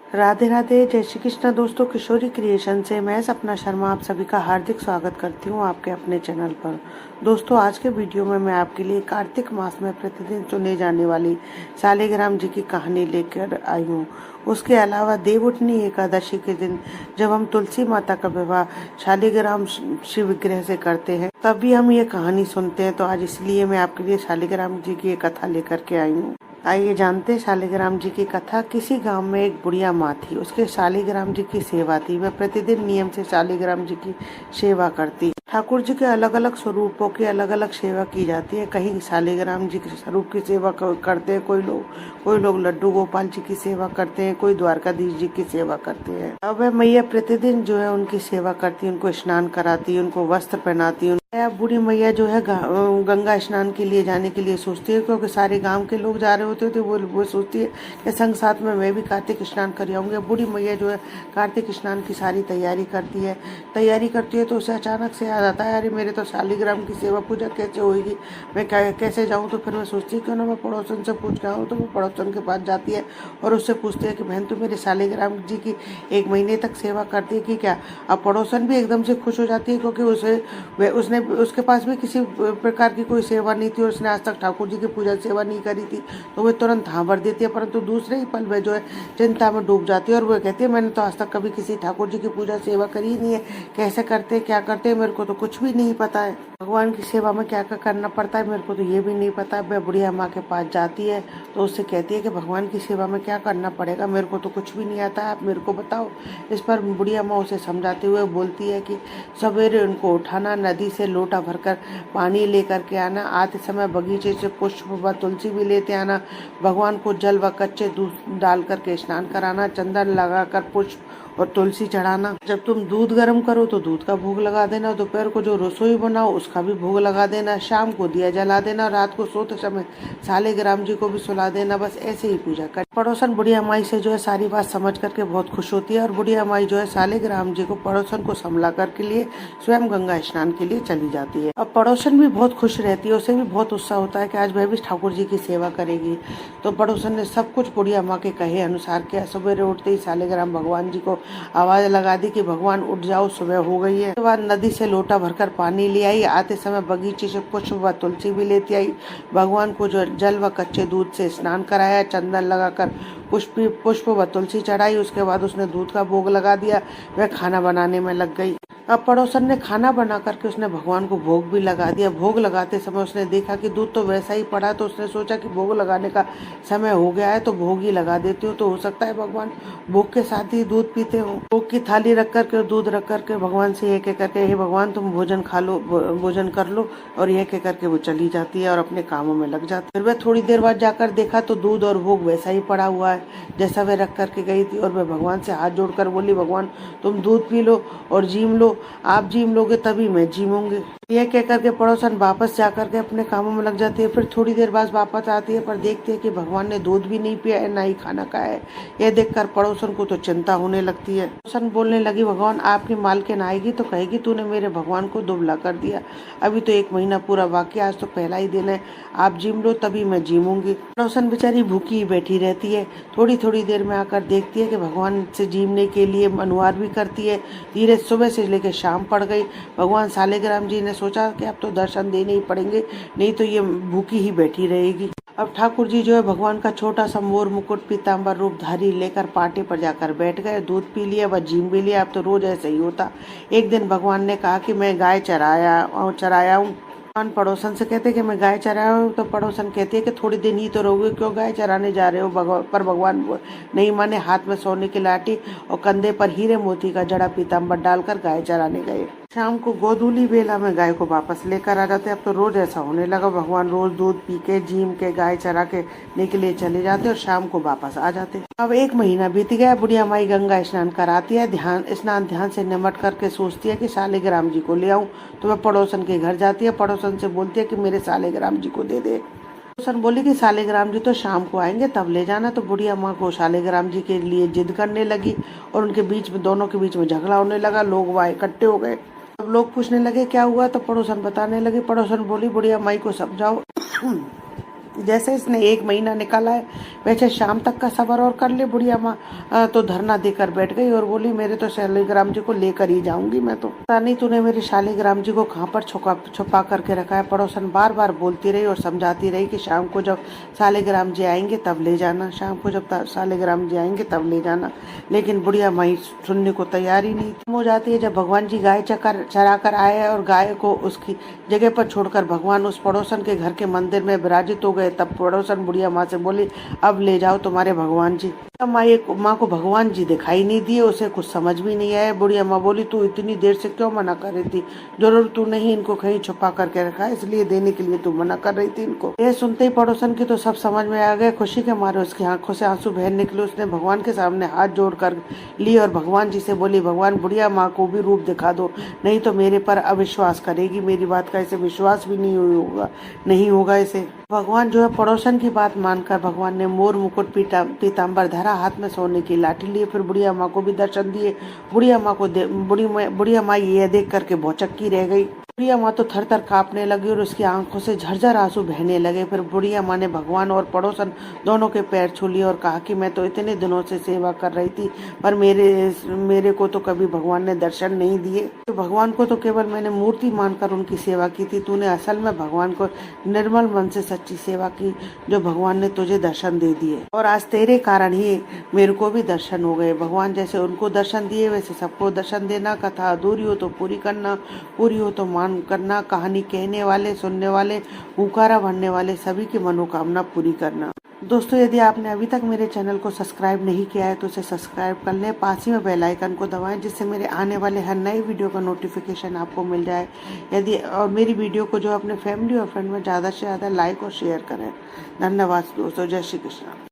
राधे राधे, जय श्री कृष्ण। दोस्तों, किशोरी क्रिएशन से मैं सपना शर्मा आप सभी का हार्दिक स्वागत करती हूँ आपके अपने चैनल पर। दोस्तों, आज के वीडियो में मैं आपके लिए कार्तिक मास में प्रतिदिन सुने जाने वाली शालिग्राम जी की कहानी लेकर आई हूँ। उसके अलावा देवउठनी एकादशी के दिन जब हम तुलसी माता का विवाह शालिग्राम शिव विग्रह से करते हैं, तभी हम ये कहानी सुनते हैं। तो आज इसलिए मैं आपके लिए शालिग्राम जी की एक कथा लेकर के आई हूँ। आइए जानते हैं शालिग्राम जी की कथा। किसी गांव में एक बुढ़िया माँ थी। उसके शालिग्राम जी की सेवा थी। वह प्रतिदिन नियम से शालिग्राम जी की सेवा करती। ठाकुर जी के अलग अलग स्वरूपों की अलग अलग सेवा की जाती है। कहीं शालिग्राम जी के स्वरूप की सेवा करते हैं कोई लोग लड्डू गोपाल जी की सेवा करते हैं, कोई द्वारकाधीश जी की सेवा करते हैं। अब वह मैया प्रतिदिन जो है उनकी सेवा करती, उनको स्नान कराती, उनको वस्त्र पहनाती। बूढ़ी मैया जो है गंगा स्नान के लिए जाने के लिए सोचती है, क्योंकि सारे गांव के लोग जा रहे होते थे। वो सोचती है कि संग साथ में मैं भी कार्तिक स्नान कर आऊंगी। बूढ़ी मैया जो है कार्तिक स्नान की सारी तैयारी करती है तो उसे अचानक से याद आता है, अरे मेरे तो शालिग्राम की सेवा पूजा कैसे होगी, मैं कैसे जाऊँ। तो फिर मैं सोचती है क्यों ना मैं पड़ोसन से पूछ के आऊँ। तो वो पड़ोसन के पास जाती है और उससे पूछती है कि बहन तू मेरे शालिग्राम जी की 1 महीने तक सेवा करती है कि क्या। अब पड़ोसन भी एकदम से खुश हो जाती है, क्योंकि उसके पास भी किसी प्रकार की कोई सेवा नहीं थी और उसने आज तक ठाकुर जी की पूजा सेवा नहीं करी थी। तो वो तुरंत हाँ भर देती है, परंतु दूसरे ही पल में जो है चिंता में डूब जाती है और वो कहती है मैंने तो आज तक कभी किसी ठाकुर जी की पूजा सेवा करी ही नहीं है, कैसे करते क्या करते मेरे को तो कुछ भी नहीं पता है। भगवान की सेवा में क्या क्या करना पड़ता है मेरे को तो ये भी नहीं पता। वह बुढ़िया माँ के पास जाती है तो उससे कहती है कि भगवान की सेवा में क्या करना पड़ेगा, मेरे को तो कुछ भी नहीं आता है, आप मेरे को बताओ। इस पर बुढ़िया माँ उसे समझाते हुए बोलती है कि सवेरे उनको उठाना, नदी से लोटा भरकर पानी लेकर के आना, आते समय बगीचे से पुष्प व तुलसी भी लेते आना, भगवान को जल व कच्चे दूध डाल करके स्नान कराना, चंदन लगाकर पुष्प और तुलसी चढ़ाना। जब तुम दूध गर्म करो तो दूध का भोग लगा देना, दोपहर को जो रसोई बनाओ उसका भी भोग लगा देना, शाम को दिया जला देना, रात को सोते समय शालिग्राम जी को भी सुला देना। बस ऐसे ही पूजा कर। पड़ोसन बुढ़िया माई से जो है सारी बात समझ करके बहुत खुश होती है और बुढ़िया माई जो है शालिग्राम जी को पड़ोसन को संभला करके लिए स्वयं गंगा स्नान के लिए चली जाती है। अब पड़ोसन भी बहुत खुश रहती है, उसे भी बहुत उत्साह होता है कि आज वह भी ठाकुर जी की सेवा करेगी। तो पड़ोसन ने सब कुछ बुढ़िया माँ के कहे अनुसार किया। सवेरे उठते ही शालिग्राम भगवान जी को आवाज लगा दी कि भगवान उठ जाओ, सुबह हो गई है। उसके बाद नदी से लोटा भरकर पानी ले आई, आते समय बगीचे से पुष्प व तुलसी भी लेती आई, भगवान को जो जल व कच्चे दूध से स्नान कराया, चंदन लगाकर पुष्प व तुलसी चढ़ाई। उसके बाद उसने दूध का भोग लगा दिया। वह खाना बनाने में लग गई। अब पड़ोसन ने खाना बना करके उसने भगवान को भोग भी लगा दिया। भोग लगाते समय उसने देखा कि दूध तो वैसा ही पड़ा, तो उसने सोचा कि भोग लगाने का समय हो गया है तो भोग ही लगा देती हूँ, तो हो सकता है भगवान भोग के साथ ही दूध पीते हो। भोग की थाली रख करके दूध रख करके भगवान से यह कह करके हे भगवान तुम भोजन खा लो, भोजन कर लो, और यह कह करके वो चली जाती है और अपने कामों में लग जाती है। फिर वह थोड़ी देर बाद जाकर देखा तो दूध और भोग वैसा ही पड़ा हुआ है जैसा वह रख करके गई थी, और वह भगवान से हाथ जोड़कर बोली भगवान तुम दूध पी लो और जीम लो, आप जीम लोगे तभी मैं जीमूंगी। यह कह करके पड़ोसन वापस जा करके अपने कामों में लग जाती है। फिर थोड़ी देर बाद वापस आती है पर देखती है कि भगवान ने दूध भी नहीं पिया है, ना ही खाना खाया है। यह देखकर पड़ोसन को तो चिंता होने लगती है। पड़ोसन बोलने लगी भगवान आपकी मालकिन आएगी तो कहेगी तूने मेरे भगवान को दुबला कर दिया, अभी तो 1 महीना पूरा बाकी, आज तो पहला ही दिन है, आप जिम लो तभी मैं जीमूंगी। पड़ोसन बेचारी भूखी ही बैठी रहती है। थोड़ी थोड़ी देर में आकर देखती है कि भगवान से जीमने के लिए अनुहार भी करती है। धीरे सुबह से लेकर शाम पड़ गई। भगवान शालिग्राम जी ने सोचा कि अब तो दर्शन देने ही पड़ेंगे, नहीं तो ये भूखी ही बैठी रहेगी। अब ठाकुर जी जो है भगवान का छोटा सा मोर मुकुट पीताम्बर रूपधारी लेकर पाटे पर जाकर बैठ गए। दूध पी लिया व जीम भी लिया। अब तो रोज ऐसे ही होता। एक दिन भगवान ने कहा कि मैं गाय चराया हूँ। पड़ोसन से कहते कि मैं गाय चरा हूँ, तो पड़ोसन कहती है कि थोड़ी दिन ही तो रहोगे, क्यों गाय चराने जा रहे हो। पर भगवान नहीं माने, हाथ में सोने की लाठी और कंधे पर हीरे मोती का जड़ा पीताम्बर डालकर गाय चराने गए। शाम को गोधूली बेला में गाय को वापस लेकर आ जाते। अब तो रोज ऐसा होने लगा। भगवान रोज दूध पी के जीम के गाय चरा के निकले चले जाते और शाम को वापस आ जाते। अब 1 महीना बीत गया। बुढ़िया माई गंगा स्नान कराती है। ध्यान से निमट करके सोचती है कि शालिग्राम जी को ले आऊं, तो वह पड़ोसन के घर जाती है। पड़ोसन से बोलती है कि मेरे शालिग्राम जी को दे दे। पड़ोसन बोली कि शालिग्राम जी तो शाम को आएंगे तब ले जाना। तो बुढ़िया माँ को शालिग्राम जी के लिए जिद करने लगी और उनके बीच में दोनों के बीच में झगड़ा होने लगा। लोग वहाँ इकट्ठे हो गए। अब लोग पूछने लगे क्या हुआ, तो पड़ोसन बताने लगे। पड़ोसन बोली बुढ़िया माई को समझाओ जैसे इसने 1 महीना निकाला है वैसे शाम तक का सबर और कर ले बुढ़िया माँ। तो धरना देकर बैठ गई और बोली मेरे तो शालिग्राम जी को लेकर ही जाऊंगी मैं तो। पता नहीं तूने मेरे शालिग्राम जी को कहाँ पर छुपा करके रखा है। पड़ोसन बार बार बोलती रही और समझाती रही कि शाम को जब शालिग्राम जी आएंगे तब ले जाना, शाम को जब शालिग्राम जी आएंगे तब ले जाना। लेकिन बुढ़िया माई सुनने को तैयार ही नहीं हो जाती है। जब भगवान जी गाय चरा कर आए और गाय को उसकी जगह पर छोड़कर भगवान उस पड़ोसन के घर के मंदिर में विराजित हो गए, तब पड़ोसन बुढ़िया माँ से बोली अब ले जाओ तुम्हारे भगवान जी। माँ को भगवान जी दिखाई नहीं दिए, उसे कुछ समझ भी नहीं आया। बुढ़िया माँ बोली तू इतनी देर से क्यों मना कर रही थी, जरूर तू नहीं इनको कहीं छुपा करके रखा है इसलिए देने के लिए तू मना कर रही थी इनको। ये सुनते ही पड़ोसन की तो सब समझ में आ गए। खुशी के मारे उसकी आंखों से आंसू बह निकले। उसने भगवान के सामने हाथ जोड़ कर लिए और भगवान जी से बोली भगवान बुढ़िया माँ को भी रूप दिखा दो, नहीं तो मेरे पर अविश्वास करेगी, मेरी बात का इसे विश्वास भी नहीं होगा इसे। भगवान जो है पड़ोसन की बात मानकर भगवान ने मोर मुकुट पीताम्बर धरा, हाथ में सोने की लाठी लिए, फिर बुढ़िया माँ को भी दर्शन दिए। बुढ़िया माँ ये देख करके भौचक्की रह गई। बुढ़िया माँ तो थर थर कांपने लगी और उसकी आंखों से झरझर आंसू बहने लगे। फिर बुढ़िया माँ ने भगवान और पड़ोसन दोनों के पैर छू लिए और कहा कि मैं तो इतने दिनों से सेवा कर रही थी पर मेरे को तो कभी भगवान ने दर्शन नहीं दिए। तो भगवान को तो केवल मैंने मूर्ति मानकर उनकी सेवा की थी, तूने असल में भगवान को निर्मल मन से सच्ची सेवा की जो भगवान ने तुझे दर्शन दे दिए और आज तेरे कारण ही मेरे को भी दर्शन हो गए। भगवान जैसे उनको दर्शन दिए वैसे सबको दर्शन देना, कथा अधूरी हो तो पूरी करना, पूरी हो तो मान करना, कहानी कहने वाले, सुनने वाले, हुंकारा भरने वाले सभी की मनोकामना पूरी करना। दोस्तों यदि आपने अभी तक मेरे चैनल को सब्सक्राइब नहीं किया है तो इसे सब्सक्राइब कर लें, पास ही में बेल आइकन को दबाएं जिससे मेरे आने वाले हर नए वीडियो का नोटिफिकेशन आपको मिल जाए। और मेरी वीडियो को जो अपने फैमिली और फ्रेंड में ज़्यादा से ज़्यादा लाइक और शेयर करें। धन्यवाद दोस्तों, जय श्री कृष्ण।